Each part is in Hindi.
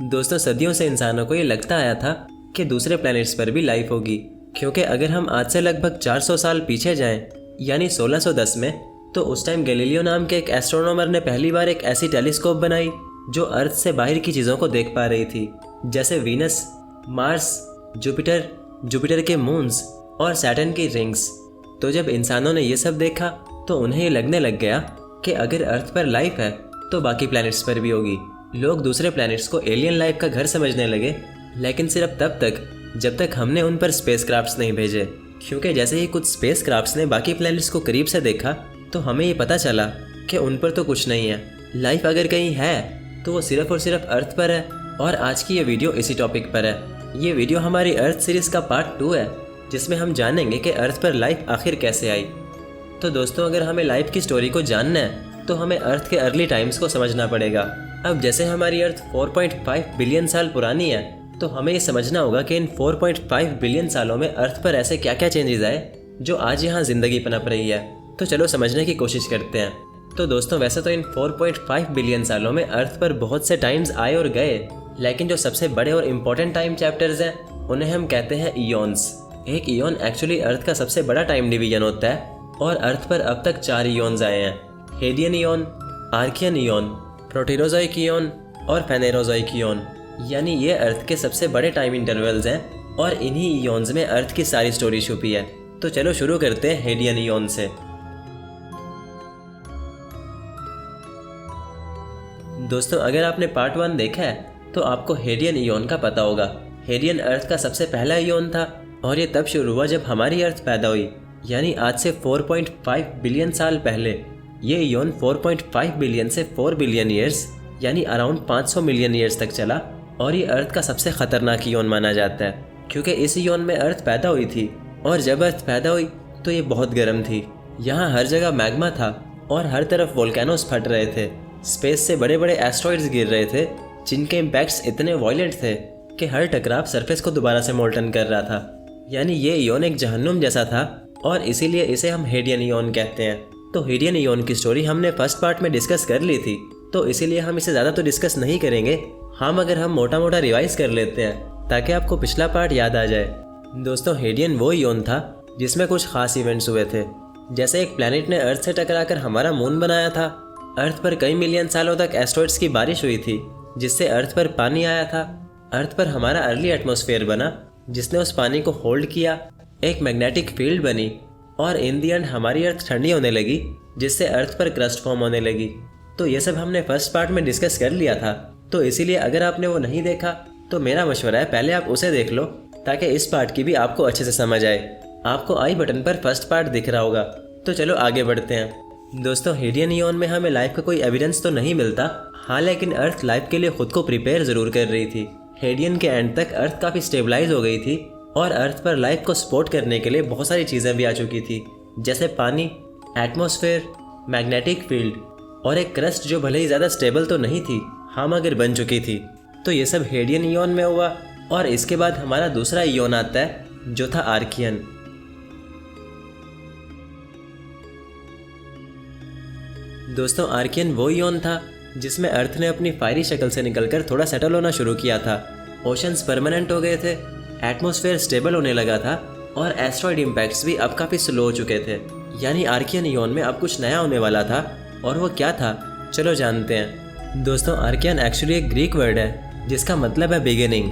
दोस्तों सदियों से इंसानों को ये लगता आया था कि दूसरे प्लैनेट्स पर भी लाइफ होगी, क्योंकि अगर हम आज से लगभग 400 साल पीछे जाएं, यानी 1610 में, तो उस टाइम गैलीलियो नाम के एक एस्ट्रोनॉमर ने पहली बार एक ऐसी टेलीस्कोप बनाई जो अर्थ से बाहर की चीज़ों को देख पा रही थी, जैसे वीनस, मार्स, जुपिटर के मून्स और सैटर्न की रिंग्स। तो जब इंसानों ने ये सब देखा तो उन्हें ये लगने लग गया कि अगर अर्थ पर लाइफ है तो बाकी प्लैनेट्स पर भी होगी। लोग दूसरे प्लैनेट्स को एलियन लाइफ का घर समझने लगे, लेकिन सिर्फ तब तक जब तक हमने उन पर स्पेसक्राफ्ट्स नहीं भेजे, क्योंकि जैसे ही कुछ स्पेसक्राफ्ट्स ने बाकी प्लैनेट्स को करीब से देखा तो हमें ये पता चला कि उन पर तो कुछ नहीं है। लाइफ अगर कहीं है तो वो सिर्फ और सिर्फ अर्थ पर है। और आज की ये वीडियो इसी टॉपिक पर है। ये वीडियो हमारी अर्थ सीरीज़ का पार्ट 2 है, जिसमें हम जानेंगे कि अर्थ पर लाइफ आखिर कैसे आई। तो दोस्तों, अगर हमें लाइफ की स्टोरी को जानना है तो हमें अर्थ के अर्ली टाइम्स को समझना पड़ेगा। अब जैसे हमारी अर्थ 4.5 बिलियन साल पुरानी है, तो हमें ये समझना होगा कि इन 4.5 बिलियन सालों में अर्थ पर ऐसे क्या क्या चेंजेस आए जो आज यहाँ ज़िंदगी पनप रही है। तो चलो समझने की कोशिश करते हैं। तो दोस्तों, वैसे तो इन 4.5 बिलियन सालों में अर्थ पर बहुत से टाइम्स आए और गए, लेकिन जो सबसे बड़े और इम्पोर्टेंट टाइम चैप्टर्स हैं उन्हें हम कहते हैं ईयॉन्स। एक ईयॉन एक्चुअली अर्थ का सबसे बड़ा टाइम डिवीजन होता है, और अर्थ पर अब तक 4 ईयॉन्स आए हैं: हेडियन ईयॉन, आर्कियन ईयॉन, प्रोटेरोजोइक ईयॉन और फेनेरोजोइक ईयॉन। यानी ये अर्थ के सबसे बड़े टाइम इंटरवल्स हैं, और इन्हीं ईयॉन्स में अर्थ की सारी स्टोरी छुपी है। तो चलो शुरू करते हैं हेडियन ईयॉन से। दोस्तों, अगर आपने पार्ट 1 देखा है तो आपको हेडियन ईयॉन का पता होगा। हेडियन अर्थ का सबसे पहला ईयॉन था, और ये तब शुरू हुआ जब हमारी अर्थ पैदा हुई, यानी आज से 4.5 बिलियन साल पहले। ये ईयॉन 4.5 बिलियन से 4 बिलियन ईयर्स यानी अराउंड 500 मिलियन ईयर्स तक चला, और ये अर्थ का सबसे ख़तरनाक ईयॉन माना जाता है, क्योंकि इस ईयॉन में अर्थ पैदा हुई थी, और जब अर्थ पैदा हुई तो ये बहुत गर्म थी। यहाँ हर जगह मैग्मा था और हर तरफ वोल्केनोस फट रहे थे। स्पेस से बड़े बड़े एस्ट्रॉइड्स गिर रहे थे, जिनके इम्पैक्ट्स इतने वायलेंट थे कि हर टकराव सरफेस को दोबारा से मोल्टन कर रहा था। यानी ये ईयॉन एक जहन्नुम जैसा था, और इसीलिए इसे हम हेडियन ईयॉन कहते हैं। तो हेडियन ईयॉन की स्टोरी हमने फर्स्ट पार्ट में डिस्कस कर ली थी, तो इसीलिए हम इसे ज़्यादा तो डिस्कस नहीं करेंगे। मगर हम मोटा मोटा रिवाइज कर लेते हैं ताकि आपको पिछला पार्ट याद आ जाए। दोस्तों, हेडियन वो ईयॉन था जिसमें कुछ खास इवेंट्स हुए थे। जैसे एक प्लैनेट ने अर्थ से टकराकर हमारा मून बनाया था। अर्थ पर कई मिलियन सालों तक एस्ट्रॉइड्स की बारिश हुई थी, जिससे अर्थ पर पानी आया था। अर्थ पर हमारा अर्ली एटमॉस्फेयर बना, जिसने उस पानी को होल्ड किया। एक मैग्नेटिक फील्ड बनी, और इन दी एंड हमारी अर्थ ठंडी होने लगी, जिससे अर्थ पर क्रस्ट फॉर्म होने लगी। तो ये सब हमने फर्स्ट पार्ट में डिस्कस कर लिया था, तो इसीलिए अगर आपने वो नहीं देखा तो मेरा मशवरा है पहले आप उसे देख लो, ताकि इस पार्ट की भी आपको अच्छे से समझ आए। आपको आई बटन पर फर्स्ट पार्ट दिख रहा होगा। तो चलो आगे बढ़ते हैं। दोस्तों, हेडियन ईयॉन में हमें लाइफ का कोई एविडेंस तो नहीं मिलता, लेकिन अर्थ लाइफ के लिए खुद को प्रिपेयर ज़रूर कर रही थी। हेडियन के एंड तक अर्थ काफ़ी स्टेबलाइज हो गई थी, और अर्थ पर लाइफ को सपोर्ट करने के लिए बहुत सारी चीज़ें भी आ चुकी थी, जैसे पानी, एटमॉस्फेयर, मैग्नेटिक फील्ड और एक क्रस्ट जो भले ही ज़्यादा स्टेबल तो नहीं थी, मगर बन चुकी थी। तो ये सब हेडियन ईयॉन में हुआ, और इसके बाद हमारा दूसरा ईयॉन आता है जो था आर्कियन। दोस्तों, आर्कियन वो ईयॉन था जिसमें अर्थ ने अपनी फायरी शक्ल से निकलकर थोड़ा सेटल होना शुरू किया था। ओशंस परमानेंट हो गए थे, एटमॉस्फेयर स्टेबल होने लगा था, और एस्ट्रॉइड इम्पैक्ट्स भी अब काफ़ी स्लो हो चुके थे। यानी आर्कियन ईयॉन में अब कुछ नया होने वाला था, और वो क्या था चलो जानते हैं। दोस्तों, आर्कियन एक्चुअली एक ग्रीक वर्ड है जिसका मतलब है बिगिनिंग,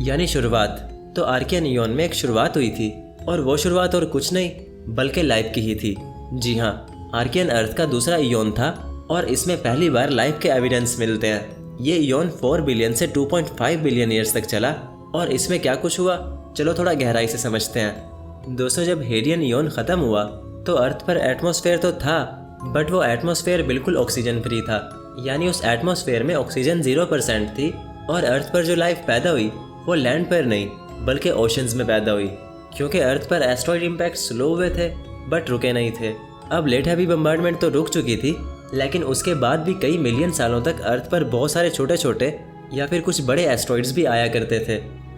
यानी शुरुआत। तो आर्कियन ईयॉन में एक शुरुआत हुई थी, और वो शुरुआत और कुछ नहीं बल्कि लाइफ की ही थी। जी हाँ, आर्कियन अर्थ का दूसरा ईयॉन था, और इसमें पहली बार लाइफ के एविडेंस मिलते हैं। ये ईयॉन 4 बिलियन से 2.5 बिलियन ईयर्स तक चला, और इसमें क्या कुछ हुआ चलो थोड़ा गहराई से समझते हैं। दोस्तों, जब हेडियन ईयॉन ख़त्म हुआ तो अर्थ पर एटमॉस्फेयर तो था, बट वो एटमॉस्फेयर बिल्कुल ऑक्सीजन फ्री था। यानी उस एटमॉस्फेयर में ऑक्सीजन 0% थी, और अर्थ पर जो लाइफ पैदा हुई वो लैंड पर नहीं बल्कि ओशंस में पैदा हुई, क्योंकि अर्थ पर एस्ट्रॉइड इम्पैक्ट स्लो हुए थे बट रुके नहीं थे। अब लेट हैवी बम्बार्डमेंट तो रुक चुकी थी, लेकिन उसके बाद भी कई मिलियन सालों तक अर्थ पर बहुत सारे छोटे छोटे या फिर कुछ बड़े एस्ट्रॉइड्स भी आया करते थे।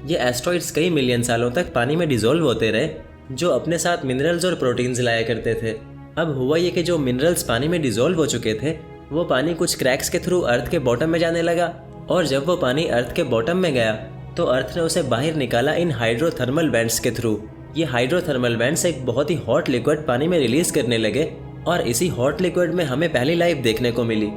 ये एस्ट्रॉइड्स कई मिलियन सालों तक पानी में डिसॉल्व होते रहे, जो अपने साथ मिनरल्स और प्रोटीन्स लाया करते थे। अब हुआ ये कि जो मिनरल्स पानी में डिसॉल्व हो चुके थे, वो पानी कुछ क्रैक्स के थ्रू अर्थ के बॉटम में जाने लगा, और जब वो पानी अर्थ के बॉटम में गया तो अर्थ ने उसे बाहर निकाला इन हाइड्रोथर्मल वेंट्स के थ्रू। ये हाइड्रोथर्मल वेंट्स एक बहुत ही हॉट लिक्विड पानी में रिलीज करने लगे और इसी हॉट लिक्विड में हमें पहली लाइफ देखने को मिली।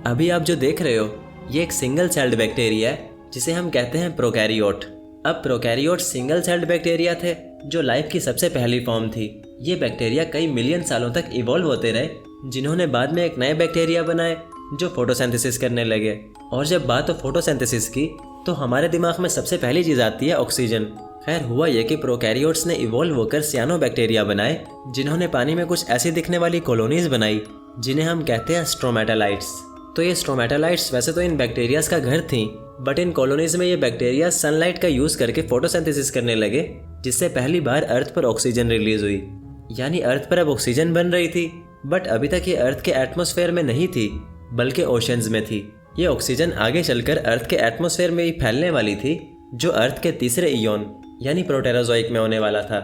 अभी आप जो देख रहे हो ये एक सिंगल सेल्ड बैक्टीरिया है जिसे हम कहते हैं प्रोकैरियोट। अब प्रोकैरियोट सिंगल सेल्ड बैक्टीरिया थे जो लाइफ की सबसे पहली फॉर्म थी। ये बैक्टीरिया कई मिलियन सालों तक इवॉल्व होते रहे, जिन्होंने बाद में एक नए बैक्टीरिया बनाए जो फोटोसिंथेसिस करने लगे। और जब बात हो फोटोसिंथेसिस की तो हमारे दिमाग में सबसे पहली चीज़ आती है ऑक्सीजन। खैर हुआ ये कि प्रोकैरियोट्स ने इवॉल्व होकर सियानोबैक्टीरिया बनाए, जिन्होंने पानी में कुछ ऐसी दिखने वाली कॉलोनीज बनाई जिन्हें हम कहते हैं स्ट्रोमेटालाइट्स। तो ये स्ट्रोमेटालाइट्स वैसे तो इन बैक्टीरियाज का घर थी, बट इन कॉलोनीज में ये बैक्टीरिया सनलाइट का यूज़ करके फोटोसिंथेसिस करने लगे, जिससे पहली बार अर्थ पर ऑक्सीजन रिलीज हुई। यानी अर्थ पर अब ऑक्सीजन बन रही थी, बट अभी तक ये अर्थ के एटमॉस्फेयर में नहीं थी बल्कि ओशंस में थी। ये ऑक्सीजन आगे चलकर अर्थ के एटमॉस्फेयर में भी फैलने वाली थी, जो अर्थ के तीसरे इयोन यानी प्रोटेरोजोइक में होने वाला था।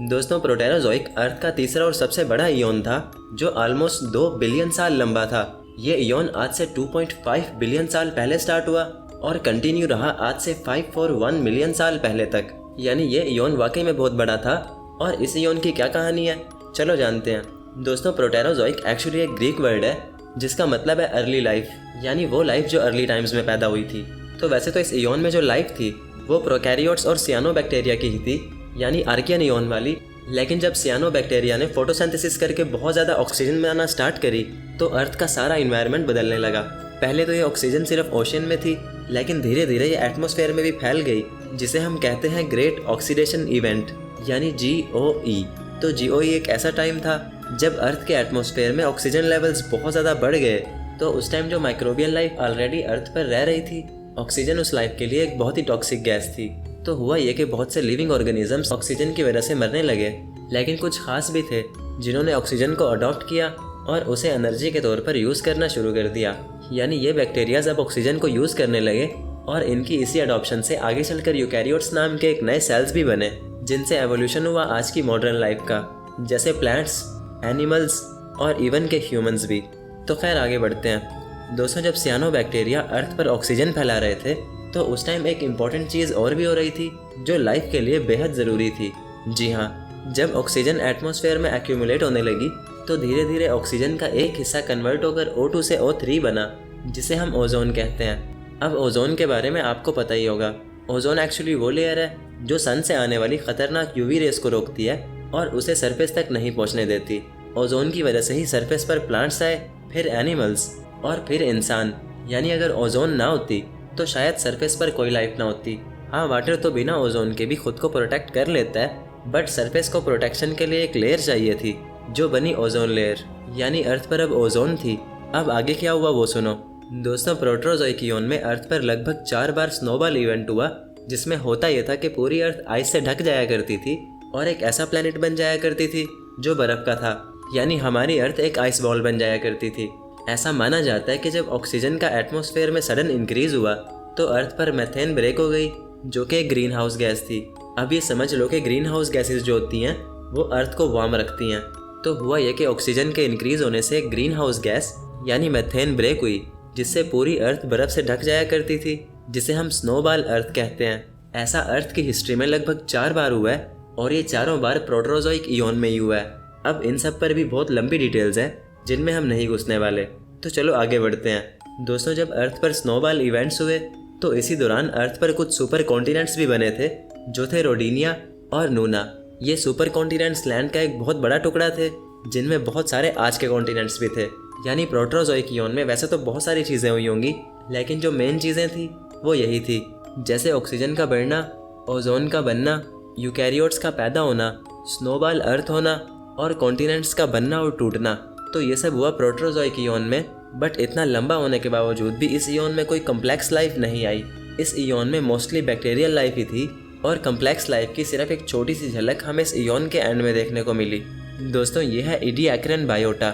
दोस्तों प्रोटेरोजोइक अर्थ का तीसरा और सबसे बड़ा इयोन था, जो ऑलमोस्ट 2 बिलियन साल लंबा था। ये इयोन आज से 2.5 बिलियन साल पहले स्टार्ट हुआ और कंटिन्यू रहा आज से 541 मिलियन साल पहले तक। यानी ये इयोन वाकई में बहुत बड़ा था। और इस इयोन की क्या कहानी है, चलो जानते हैं। दोस्तों प्रोटेरोजोइक एक्चुअली एक ग्रीक वर्ड है जिसका मतलब है अर्ली लाइफ, यानी वो लाइफ जो अर्ली टाइम्स में पैदा हुई थी। तो वैसे तो इस इयोन में जो लाइफ थी वो प्रोकैरियोट्स और सियानोबैक्टीरिया की ही थी, यानी आर्कियन इयोन वाली। लेकिन जब सियानोबैक्टीरिया ने फोटोसिंथेसिस करके बहुत ज़्यादा ऑक्सीजन बनाना स्टार्ट करी तो अर्थ का सारा इन्वायरमेंट बदलने लगा। पहले तो ये ऑक्सीजन सिर्फ ओशन में थी, लेकिन धीरे धीरे ये एटमॉस्फेयर में भी फैल गई, जिसे हम कहते हैं ग्रेट ऑक्सीडेशन इवेंट यानी GOE। तो GOE एक ऐसा टाइम था जब अर्थ के एटमॉस्फेयर में ऑक्सीजन लेवल्स बहुत ज़्यादा बढ़ गए। तो उस टाइम जो माइक्रोबियल लाइफ ऑलरेडी अर्थ पर रह रही थी, ऑक्सीजन उस लाइफ के लिए एक बहुत ही टॉक्सिक गैस थी। तो हुआ ये कि बहुत से लिविंग ऑर्गेनिजम्स ऑक्सीजन की वजह से मरने लगे, लेकिन कुछ खास भी थे जिन्होंने ऑक्सीजन को अडॉप्ट किया और उसे एनर्जी के तौर पर यूज़ करना शुरू कर दिया। यानी ये बैक्टीरियाज अब ऑक्सीजन को यूज़ करने लगे और इनकी इसी अडॉप्शन से आगे चलकर यूकैरियोट्स नाम के एक नए सेल्स भी बने, जिनसे एवोल्यूशन हुआ आज की मॉडर्न लाइफ का, जैसे प्लांट्स, एनिमल्स और इवन के ह्यूमंस भी। तो खैर आगे बढ़ते हैं। दोस्तों जब सियानोबैक्टीरिया अर्थ पर ऑक्सीजन फैला रहे थे तो उस टाइम एक इम्पॉर्टेंट चीज़ और भी हो रही थी जो लाइफ के लिए बेहद ज़रूरी थी। जी हाँ, जब ऑक्सीजन एटमॉस्फेयर में एक्यूमुलेट होने लगी तो धीरे धीरे ऑक्सीजन का एक हिस्सा कन्वर्ट होकर O2 से O3 बना, जिसे हम ओजोन कहते हैं। अब ओजोन के बारे में आपको पता ही होगा। ओजोन एक्चुअली वो लेयर है जो सन से आने वाली खतरनाक UV रेस को रोकती है और उसे सरफेस तक नहीं पहुंचने देती। ओजोन की वजह से ही सरफेस पर प्लांट्स आए, फिर एनिमल्स और फिर इंसान। यानी अगर ओजोन ना होती तो शायद सरफेस पर कोई लाइफ ना होती। हाँ, वाटर तो बिना ओजोन के भी खुद को प्रोटेक्ट कर लेता है, बट सरफेस को प्रोटेक्शन के लिए एक लेयर चाहिए थी जो बनी ओजोन लेयर। यानी अर्थ पर अब ओजोन थी। अब आगे क्या हुआ वो सुनो। दोस्तों प्रोटेरोजोइक इयोन में अर्थ पर लगभग 4 बार स्नोबॉल इवेंट हुआ, जिसमें होता यह था कि पूरी अर्थ आइस से ढक जाया करती थी और एक ऐसा प्लेनेट बन जाया करती थी जो बर्फ़ का था। यानी हमारी अर्थ एक आइस बॉल बन जाया करती थी। ऐसा माना जाता है कि जब ऑक्सीजन का एटमॉस्फेयर में सडन इंक्रीज हुआ तो अर्थ पर मेथेन ब्रेक हो गई, जो कि एक ग्रीन हाउस गैस थी। अब ये समझ लो कि ग्रीन हाउस गैसेस जो होती हैं वो अर्थ को वार्म रखती हैं। तो हुआ यह कि ऑक्सीजन के इंक्रीज होने से ग्रीन हाउस गैस यानी मेथेन ब्रेक हुई, जिससे पूरी अर्थ बर्फ़ से ढक जाया करती थी, जिसे हम स्नोबॉल अर्थ कहते हैं। ऐसा अर्थ की हिस्ट्री में लगभग 4 बार हुआ है और ये चारों बार प्रोटेरोजोइक इयोन में ही हुआ है। अब इन सब पर भी बहुत लंबी डिटेल्स हैं जिनमें हम नहीं घुसने वाले, तो चलो आगे बढ़ते हैं। दोस्तों जब अर्थ पर स्नोबॉल इवेंट्स हुए तो इसी दौरान अर्थ पर कुछ सुपर कॉन्टिनेंट्स भी बने थे, जो थे रोडिनिया और नूना। ये सुपर कॉन्टिनेंट्स लैंड का एक बहुत बड़ा टुकड़ा थे, जिनमें बहुत सारे आज के कॉन्टिनेंट्स भी थे। यानी प्रोटेरोजोइक इयोन में वैसे तो बहुत सारी चीज़ें हुई होंगी, लेकिन जो मेन चीज़ें थी वो यही थी, जैसे ऑक्सीजन का बढ़ना, ओजोन का बनना, यूकैरियोट्स का पैदा होना, स्नोबॉल अर्थ होना और कॉन्टिनेंट्स का बनना और टूटना। तो ये सब हुआ प्रोटेरोजोइक इयोन में। बट इतना लंबा होने के बावजूद भी इस इयोन में कोई कम्प्लेक्स लाइफ नहीं आई। इस इयोन में मोस्टली बैक्टीरियल लाइफ ही थी और कम्प्लेक्स लाइफ की सिर्फ एक छोटी सी झलक हमें इस इयोन के एंड में देखने को मिली। दोस्तों ये है इडियाक्रिन बायोटा।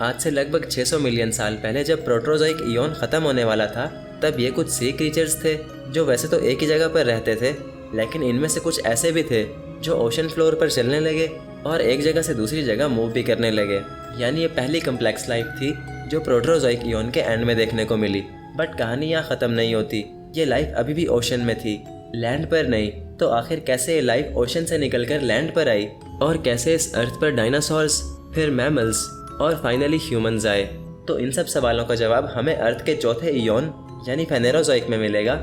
आज से लगभग 600 मिलियन साल पहले जब प्रोटेरोजोइक इयोन ख़त्म होने वाला था, तब ये कुछ सी क्रीचर्स थे जो वैसे तो एक ही जगह पर रहते थे, लेकिन इनमें से कुछ ऐसे भी थे जो ओशन फ्लोर पर चलने लगे और एक जगह से दूसरी जगह मूव भी करने लगे। यानी ये पहली कम्प्लेक्स लाइफ थी जो प्रोटोजोइक ईयन के एंड में देखने को मिली। बट कहानी यहाँ ख़त्म नहीं होती। ये लाइफ अभी भी ओशन में थी, लैंड पर नहीं। तो आखिर कैसे ये लाइफ ओशन से निकलकर लैंड पर आई, और कैसे इस अर्थ पर डायनासोर्स, फिर मैमल्स और फाइनली ह्यूमंस आए। तो इन सब सवालों का जवाब हमें अर्थ के चौथे ईयन यानी फेनेरोजोइक में मिलेगा,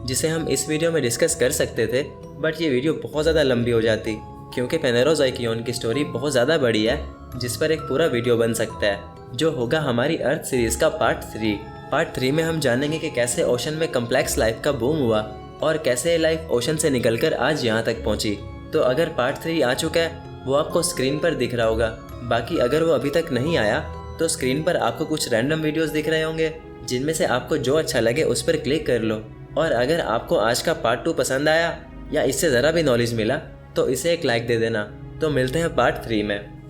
जिसे हम इस वीडियो में डिस्कस कर सकते थे। बट ये वीडियो बहुत ज़्यादा लंबी हो जाती, क्योंकि फेनेरोजोइक ईयन की स्टोरी बहुत ज़्यादा बड़ी है, जिस पर एक पूरा वीडियो बन सकता है, जो होगा हमारी अर्थ सीरीज़ का पार्ट 3। पार्ट 3 में हम जानेंगे कि कैसे ओशन में कम्प्लेक्स लाइफ का बूम हुआ और कैसे लाइफ ओशन से निकलकर आज यहाँ तक पहुँची। तो अगर पार्ट 3 आ चुका है, वो आपको स्क्रीन पर दिख रहा होगा। बाकी अगर वो अभी तक नहीं आया तो स्क्रीन पर आपको कुछ रैंडम वीडियोस दिख रहे होंगे, जिनमें से आपको जो अच्छा लगे उस पर क्लिक कर लो। और अगर आपको आज का पार्ट 2 पसंद आया या इससे ज़रा भी नॉलेज मिला तो इसे एक लाइक दे देना। तो मिलते हैं पार्ट 3 में।